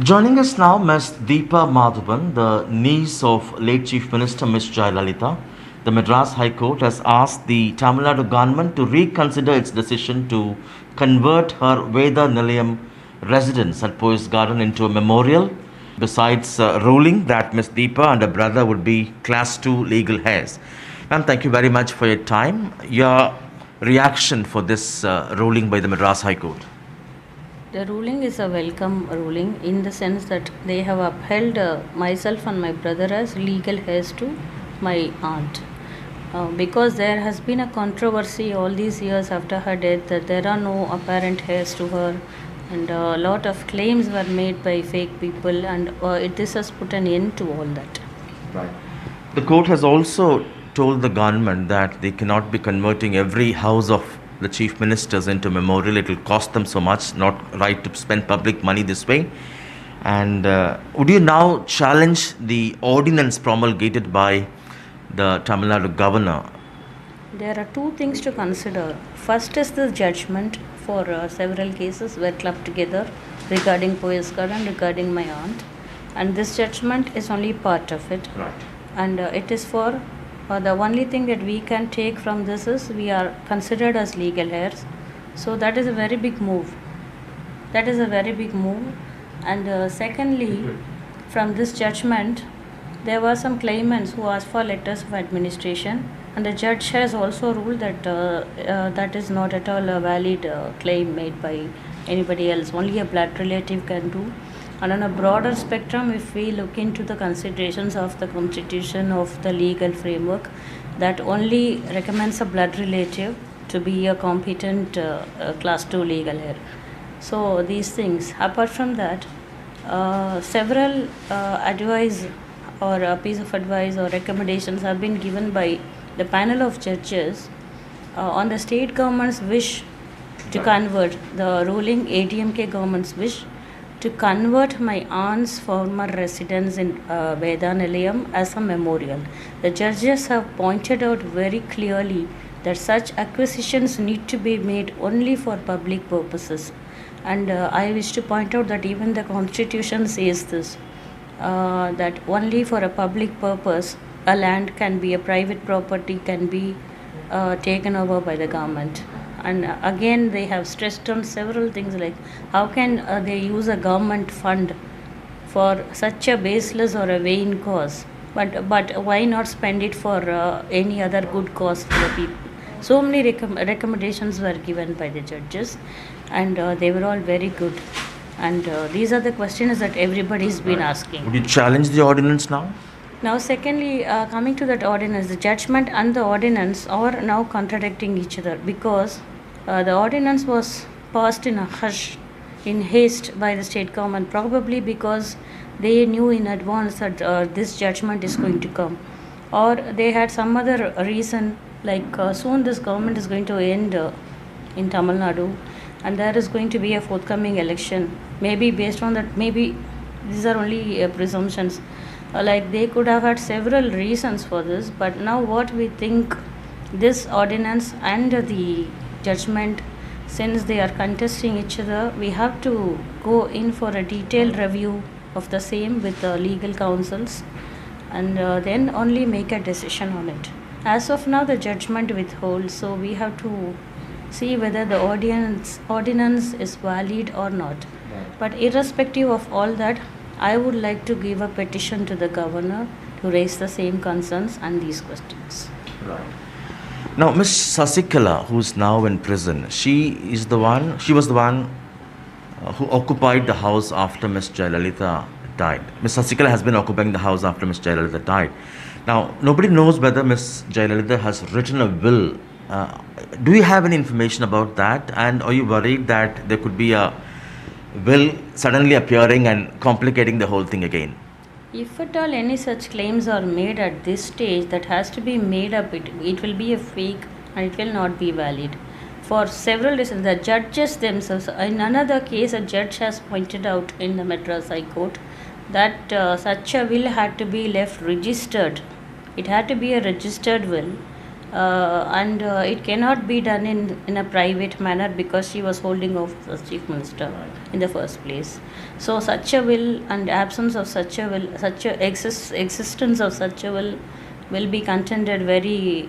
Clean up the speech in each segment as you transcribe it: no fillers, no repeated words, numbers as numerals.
Joining us now, Ms. Deepa Madhavan, the niece of late Chief Minister Ms. Jayalalitha. The Madras High Court has asked the Tamil Nadu government to reconsider its decision to convert her Veda Nilayam residence at Poise Garden into a memorial. Besides ruling that Ms. Deepa and her brother would be Class 2 legal heirs. Ma'am, thank you very much for your time. Your reaction for this ruling by the Madras High Court? The ruling is a welcome ruling in the sense that they have upheld myself and my brother as legal heirs to my aunt. Because there has been a controversy all these years after her death that there are no apparent heirs to her, and a lot of claims were made by fake people, and this has put an end to all that. Right. The court has also told the government that they cannot be converting every house of the chief ministers into memorial. It will cost them so much, not right to spend public money this way. And would you now challenge the ordinance promulgated by the Tamil Nadu governor? There are two things to consider. First is the judgment for several cases were clubbed together regarding Poise Garden, regarding my aunt, and this judgment is only part of it. Right. And it is for the only thing that we can take from this is we are considered as legal heirs. So that is a very big move. That is a very big move. And secondly, from this judgment, there were some claimants who asked for letters of administration, and the judge has also ruled that that is not at all a valid claim made by anybody else. Only a blood relative can do. And on a broader spectrum, if we look into the considerations of the constitution of the legal framework, that only recommends a blood relative to be a competent class 2 legal heir. So these things. Apart from that, several advice or a piece of advice or recommendations have been given by the panel of judges on the state government's wish to convert the ruling ADMK government's wish to convert my aunt's former residence in Veda Nilayam as a memorial. The judges have pointed out very clearly that such acquisitions need to be made only for public purposes. And I wish to point out that even the constitution says this, that only for a public purpose a land can be, a private property can be taken over by the government. And again they have stressed on several things like how can they use a government fund for such a baseless or a vain cause, but why not spend it for any other good cause for the people. So many recommendations were given by the judges, and they were all very good, and these are the questions that everybody's been asking. Would you challenge the ordinance now? Now, secondly, coming to that ordinance, the judgment and the ordinance are now contradicting each other because the ordinance was passed in a hush, in haste by the state government, probably because they knew in advance that this judgment is going to come, or they had some other reason like soon this government is going to end in Tamil Nadu, and there is going to be a forthcoming election. Maybe based on that, maybe these are only presumptions. Like they could have had several reasons for this, but now what we think, this ordinance and the judgment, since they are contesting each other, we have to go in for a detailed review of the same with the legal counsels, and then only make a decision on it. As of now, the judgment withholds, so we have to see whether the ordinance is valid or not. But irrespective of all that, I would like to give a petition to the governor to raise the same concerns and these questions. Right. Now, Miss Sasikala, who's now in prison, she was the one who occupied the house after Miss Jayalalitha died. Miss Sasikala has been occupying the house after Miss Jayalalitha died. Now, nobody knows whether Miss Jayalalitha has written a will. Do you have any information about that? And are you worried that there could be a will suddenly appearing and complicating the whole thing again? If at all any such claims are made at this stage, that has to be made up. It will be a fake and it will not be valid. For several reasons, the judges themselves, in another case, a judge has pointed out in the Madras High Court that such a will had to be left registered. It had to be a registered will, and it cannot be done in a private manner because she was holding office as chief minister in the first place. So such a will and absence of such a will, such a existence of such a will be contended very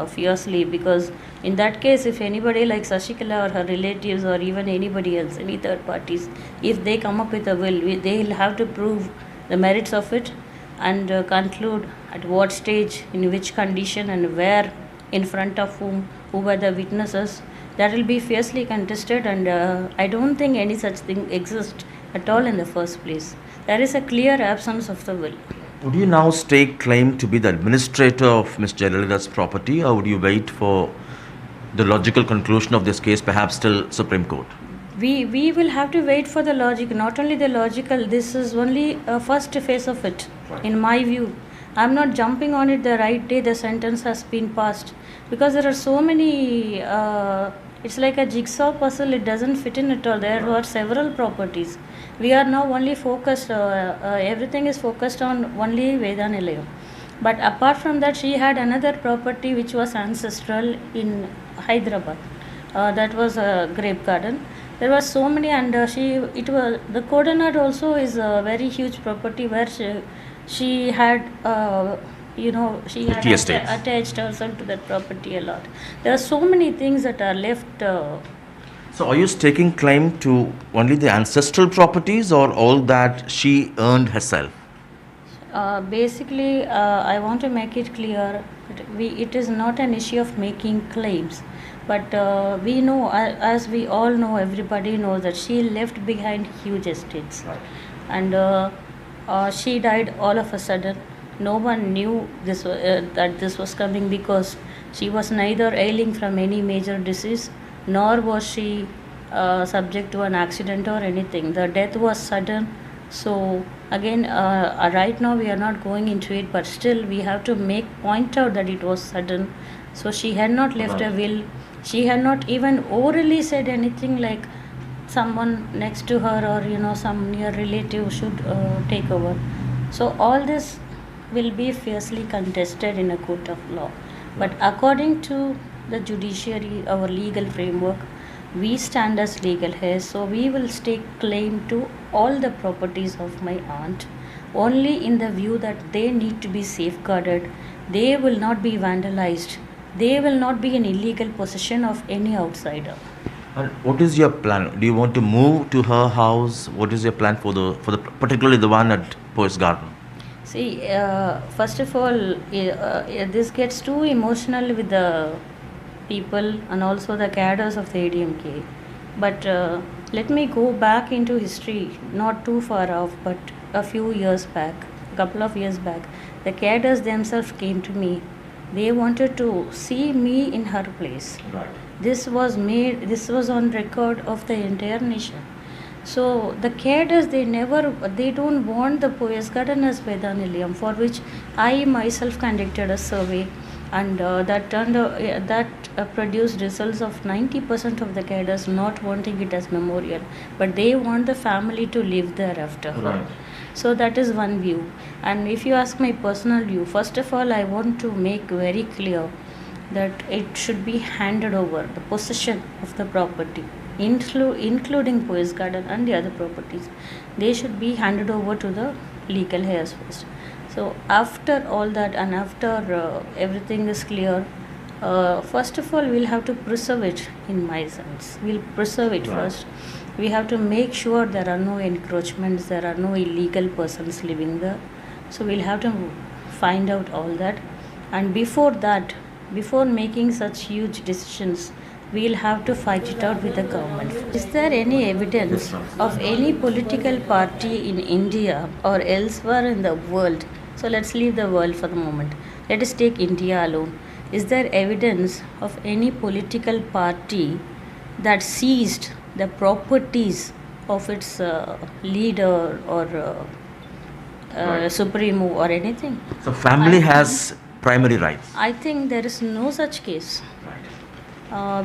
fiercely, because in that case, if anybody like Sashikala or her relatives or even anybody else, any third parties, if they come up with a will, they'll have to prove the merits of it and conclude at what stage, in which condition, and where, in front of whom, who were the witnesses. That will be fiercely contested, and I don't think any such thing exists at all in the first place. There is a clear absence of the will. Would you now stake claim to be the administrator of Ms. Jayalalitha's property, or would you wait for the logical conclusion of this case, perhaps till Supreme Court? We will have to wait for the logic, not only the logical, this is only a first phase of it, in my view. I'm not jumping on it the right day the sentence has been passed, because there are so many, it's like a jigsaw puzzle, it doesn't fit in at all. There were several properties. We are now only focused, everything is focused on only Vedanilayam. But apart from that, she had another property which was ancestral in Hyderabad. That was a grape garden. There were so many, and the Kodanath also is a very huge property where she had, she had Tea estates. attached herself to that property a lot. There are so many things that are left. So, are you staking claim to only the ancestral properties or all that she earned herself? Basically, I want to make it clear that it is not an issue of making claims, but we know, as we all know, everybody knows that she left behind huge estates, and she died all of a sudden. No one knew this that this was coming, because she was neither ailing from any major disease, nor was she subject to an accident or anything. The death was sudden. So again, right now we are not going into it, but still we have to point out that it was sudden. So she had not left a will. She had not even orally said anything like someone next to her or some near relative should take over. So all this will be fiercely contested in a court of law. But according to the judiciary, our legal framework, we stand as legal heirs, so we will stake claim to all the properties of my aunt, only in the view that they need to be safeguarded, they will not be vandalized, they will not be in illegal possession of any outsider. And what is your plan? Do you want to move to her house? What is your plan for the particularly the one at Poets Garden? See, first of all, this gets too emotional with the people and also the cadres of the ADMK. But let me go back into history, not too far off, but a couple of years back. The cadres themselves came to me. They wanted to see me in her place. Right. This was on record of the entire nation. So the cadres, they don't want the Poets Garden as Vedanilayam, for which I myself conducted a survey, and that produced results of 90% of the cadres not wanting it as memorial, but they want the family to live there after her. Right. So that is one view. And if you ask my personal view, first of all, I want to make very clear that it should be handed over, the possession of the property, including Poets Garden and the other properties, they should be handed over to the legal heirs first. So after all that, and after everything is clear, first of all, we'll have to preserve it, in my sense. We'll preserve it first. We have to make sure there are no encroachments, there are no illegal persons living there. So we'll have to find out all that. And before that, before making such huge decisions, we'll have to fight it out with the government. Is there any evidence of any political party in India or elsewhere in the world? So let's leave the world for the moment. Let us take India alone. Is there evidence of any political party that seized the properties of its leader or supremo or anything? So family has primary rights. I think there is no such case.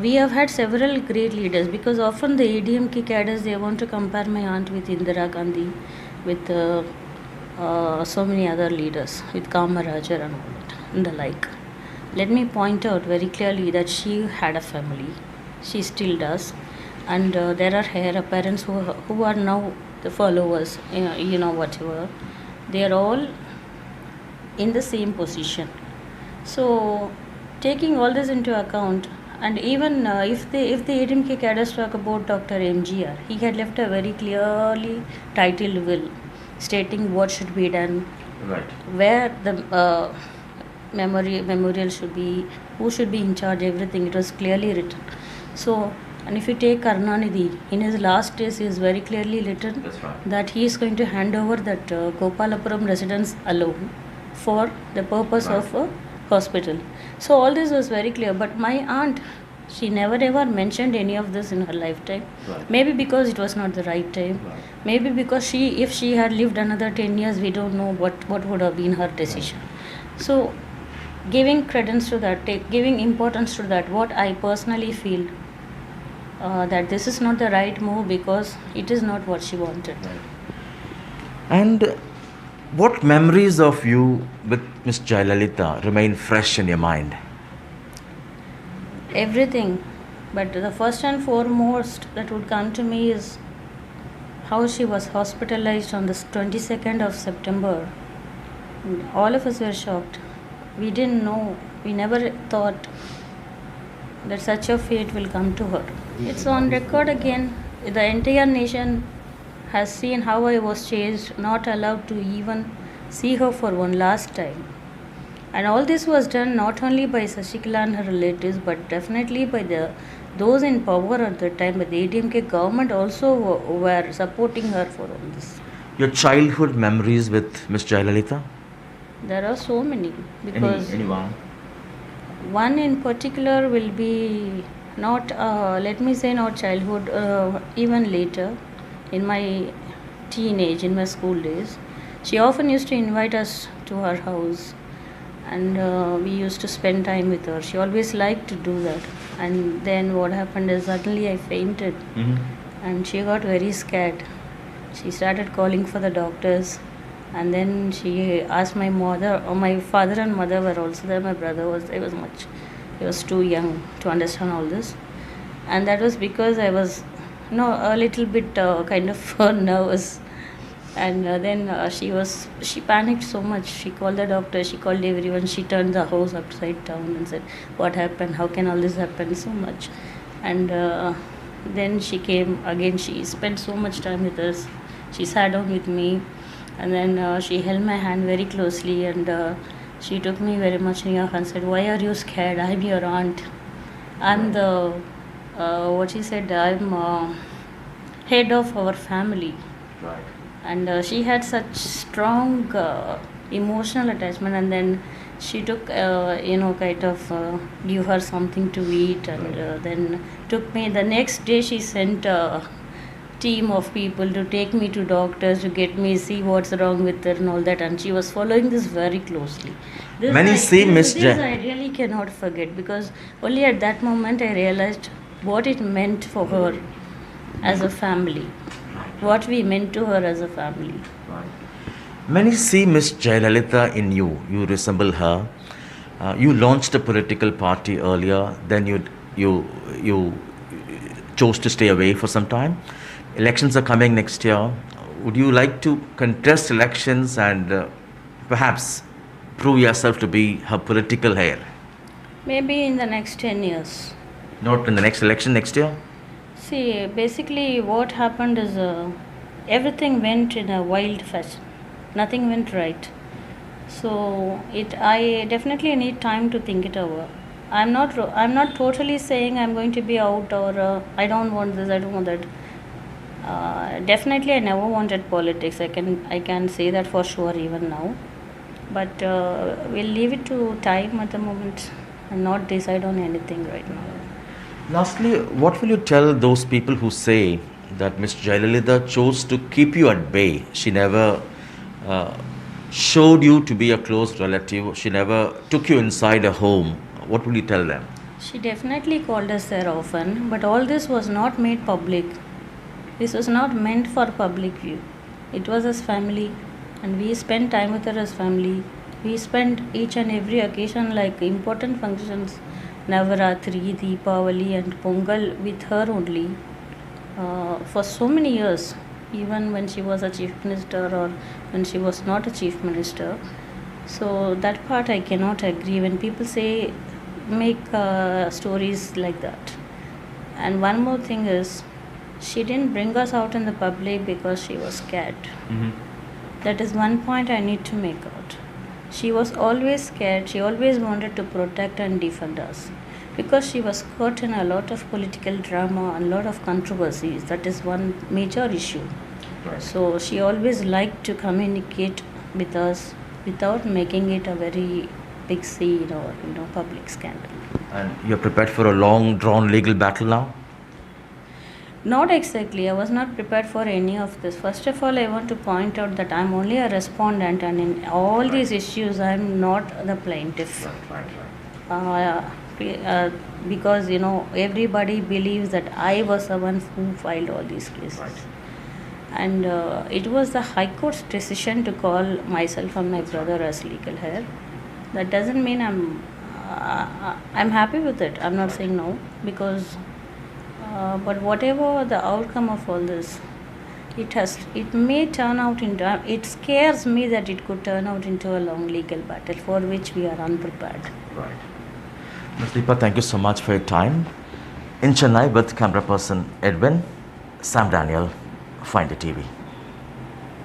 We have had several great leaders, because often the ADMK cadres, they want to compare my aunt with Indira Gandhi, with so many other leaders, with Kamarajar and all that and the like. let me point out very clearly that she had a family. She still does. And there are her parents who are now the followers, whatever. They are all in the same position. So, taking all this into account, and even if the ADMK cadres talk about Dr. MGR, he had left a very clearly titled will, stating what should be done, Right. where the memorial should be, who should be in charge, everything. It was clearly written. So, and if you take Karunanidhi, in his last days, he is very clearly written That's right. that he is going to hand over that Gopalapuram residence alone for the purpose Right. of a hospital. So all this was very clear. But my aunt, she never ever mentioned any of this in her lifetime. Right. Maybe because it was not the right time. Right. Maybe because if she had lived another 10 years, we don't know what would have been her decision. So giving credence to that, giving importance to that, what I personally feel that this is not the right move because it is not what she wanted. And what memories of you with Miss Jayalalitha remain fresh in your mind? Everything, but the first and foremost that would come to me is how she was hospitalized on the 22nd of September. All of us were shocked. We didn't know, we never thought that such a fate will come to her. It's on record again. The entire nation has seen how I was chased, not allowed to even see her for one last time. And all this was done not only by Sashikala and her relatives, but definitely by those in power at the time. But the ADMK government also were supporting her for all this. Your childhood memories with Miss Jayalalitha? There are so many because Anyone? one in particular will be not, let me say, not childhood, even later in my teenage, in my school days. She often used to invite us to her house, and we used to spend time with her. She always liked to do that. And then what happened is suddenly I fainted, and she got very scared. She started calling for the doctors, and then she asked my mother, or my father and mother were also there. My brother was there, he was too young to understand all this, and that was because I was a little bit kind of nervous. And then she panicked so much. She called the doctor, she called everyone, she turned the house upside down and said, what happened, how can all this happen so much? And then she came again. She spent so much time with us. She sat down with me, and then she held my hand very closely, and she took me very much near her and said, why are you scared? I'm your aunt. I'm the what she said, I'm head of our family. Right. And she had such strong emotional attachment. And then she took kind of give her something to eat, and then took me. The next day she sent a team of people to take me to doctors, to get me see what's wrong with her and all that. And she was following this very closely. This I really cannot forget, because only at that moment I realized what it meant for her as a family, what we meant to her as a family. Many see Miss Jayalalitha in you. You resemble her. You launched a political party earlier. Then you chose to stay away for some time. Elections are coming next year. Would you like to contest elections and perhaps prove yourself to be her political heir? Maybe in the next 10 years. Not in the next election next year? See, basically what happened is everything went in a wild fashion. Nothing went right. So I definitely need time to think it over. I'm not totally saying I'm going to be out, or I don't want this, I don't want that. Definitely I never wanted politics. I can say that for sure even now. But we'll leave it to time at the moment and not decide on anything right now. Lastly, what will you tell those people who say that Miss Jayalalitha chose to keep you at bay? She never showed you to be a close relative. She never took you inside a home. What will you tell them? She definitely called us there often, but all this was not made public. This was not meant for public view. It was as family, and we spent time with her as family. We spent each and every occasion, like important functions, Navaratri, Deepavali, and Pongal with her only for so many years, even when she was a chief minister or when she was not a chief minister. So that part I cannot agree when people say make stories like that. And one more thing is, she didn't bring us out in the public because she was scared. That is one point I need to make out. She was always scared. She always wanted to protect and defend us because she was caught in a lot of political drama and a lot of controversies. That is one major issue. Right. So she always liked to communicate with us without making it a very big scene or public scandal. And you're prepared for a long drawn legal battle now? Not exactly. I was not prepared for any of this. First of all, I want to point out that I'm only a respondent, and in all these issues, I'm not the plaintiff. Because everybody believes that I was the one who filed all these cases. Right. And it was the High Court's decision to call myself and my brother as legal heir. That doesn't mean I'm happy with it. I'm not saying no, because but whatever the outcome of all this, it may turn out into. It scares me that it could turn out into a long legal battle for which we are unprepared. Right. Ms. Deepa, thank you so much for your time. In Chennai with camera person Edwin, Sam Daniel, Find the TV.